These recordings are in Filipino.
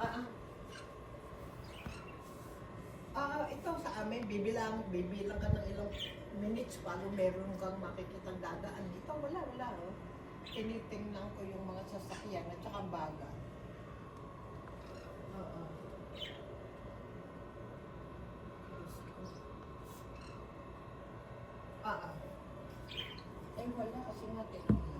Ah, ah. Ito sa amin, bibilang ka ng ilang minutes bago meron kang makikitang dadaan. Dito, wala, oh. Tinitingnan ko yung mga sasakyan at saka baga. Oo. Ah. Ay, wala kasi nga tinignan.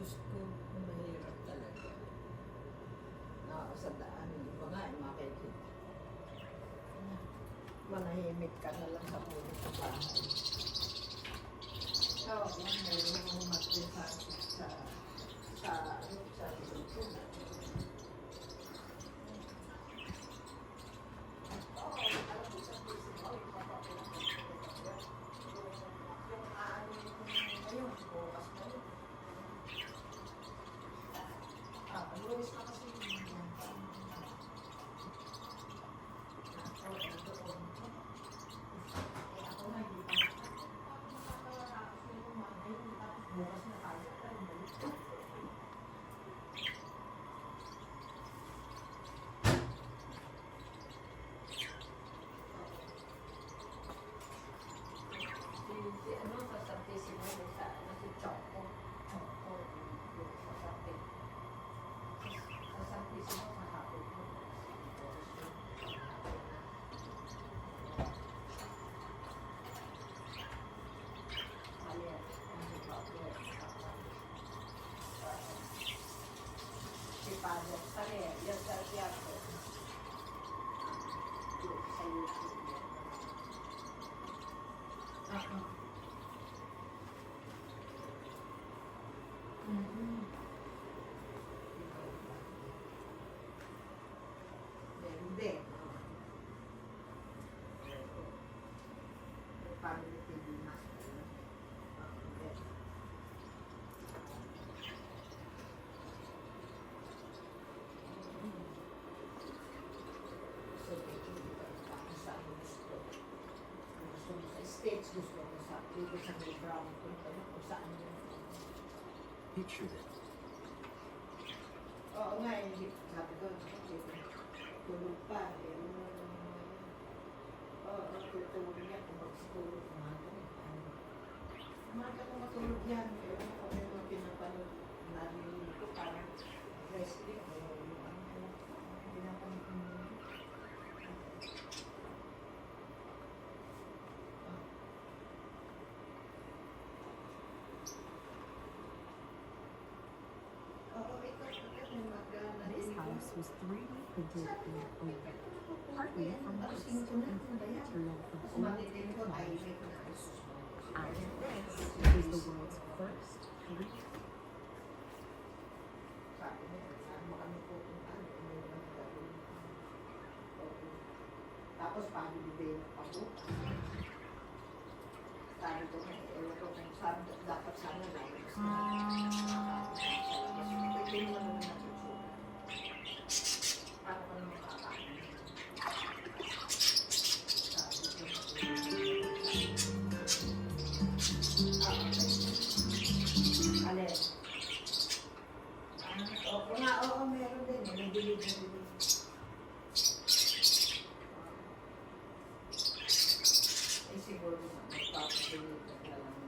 Diyos ko, mahirap talaga. Sa daan, hindi ba nga, makikita. Manahimik ka na lang sa puno sa bahay. Oo, meron akong mag-design sa cellphone. Oo, alam mo sa festival, yung ano ngayon, bukas na yun. Luis na kasi yun. Ako na, hindi pa. Bukas na tayo. Si ano, sa Santissimo, sa Choco. Choco, sa Santissimo. Sa Santissimo, sa hapon ko. Si Padre, yan sa Tiago. Sa YouTube. Meron din. Family TV na. So, sa gusto. Gusto mo sa States, gusto mo sa dito sa May Brown, kung saan yun. Picture it. Oo nga, sabi ko, tulog pa. Oo, tutulog yan. Kung magsigulog, umaga ko matulog yan. Ewan ko may mga pinapanood. Narinig ko parang wrestling. Pinapanood ko nyo. This house was 3D printed in oak, partly from wood and from material from old plots. And this is the world's first 3D. Tapos paano bibigyan ng pabuka? Sabi ko na, ewan ko kung saan, dapat sana layos na. Pwede mo naman natutunan. Paano ka naman kakain? Alin? Oo, meron din. May delivery. Siguro magpapagulog na lang.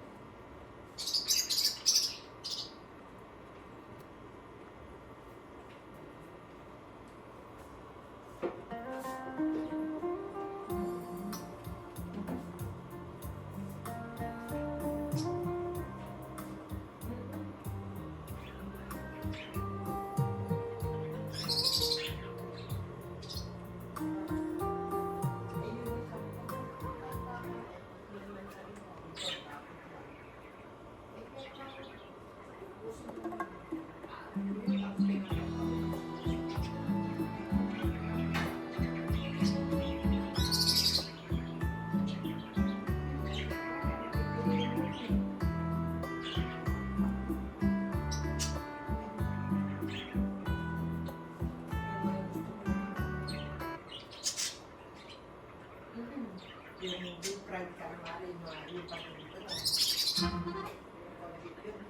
yung deep fried calamari, yung paborito ko.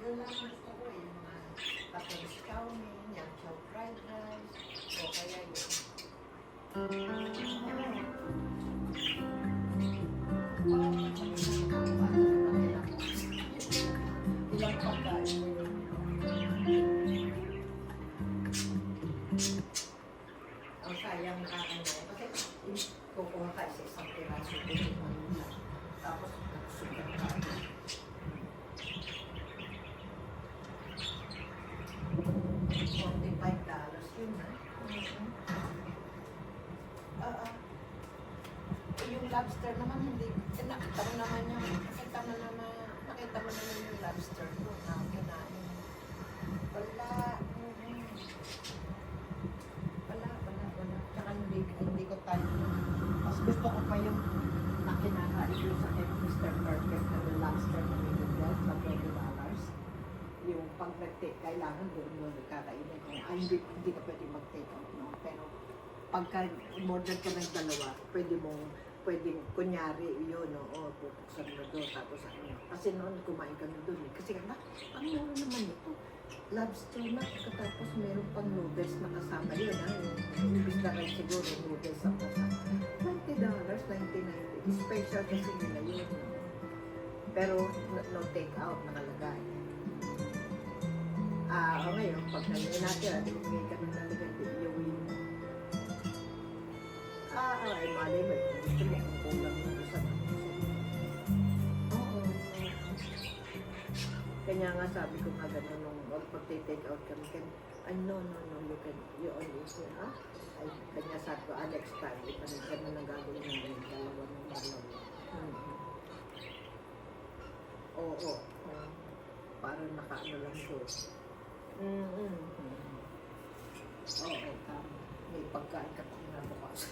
Yun lang ang gusto ko, yung mga patalis chow mein, yung chow fried rice, o kaya yun. Ilang pagkain mo yun? Ang sayang kasi kukuha ka sa isang piraso din. Tapos sugat ka. $45 yun, ha? Yung lobster naman hindi. Nakita mo naman yung lobster ko na kinain. Wala. Tsaka hindi ko tayo. Mas gusto ko pa yung nakinakain ko sa Mr. Perfect na lobster na may gold na $20. Yung pag nag-take, kailangan doon mo kakainin ko. Hindi ka pwede mag-take out, no? Pero pagka order ka ng dalawa, pwede kunyari yun, no? O pupuksan mo doon, tapos ano. Kasi noon kumain kami doon, eh. Kasi ang mura naman ito. Lobster na, tapos meron pang noodles na kasama yun, ha? Yung ibig na rin siguro, noodles ang kasama. $20, $19.90. Special kasi nila yun, no? Pero no take out, nakalagay. O ngayon, pag nangyay natin, may kami nalagay, iuwi mo. Ay, malay mo, gusto mo kung kulang mo isa na. Oo. Kanya nga sabi ko nga gano'n nung pag-take out kami, no, you only say, Ay, kanya sabi ko, next time, ipanig mo ng gagawin namin, dalawa ng balaw. Oo. Parang nakaano lang doon. Oo, tama. May pagkain ka pa kinabukas.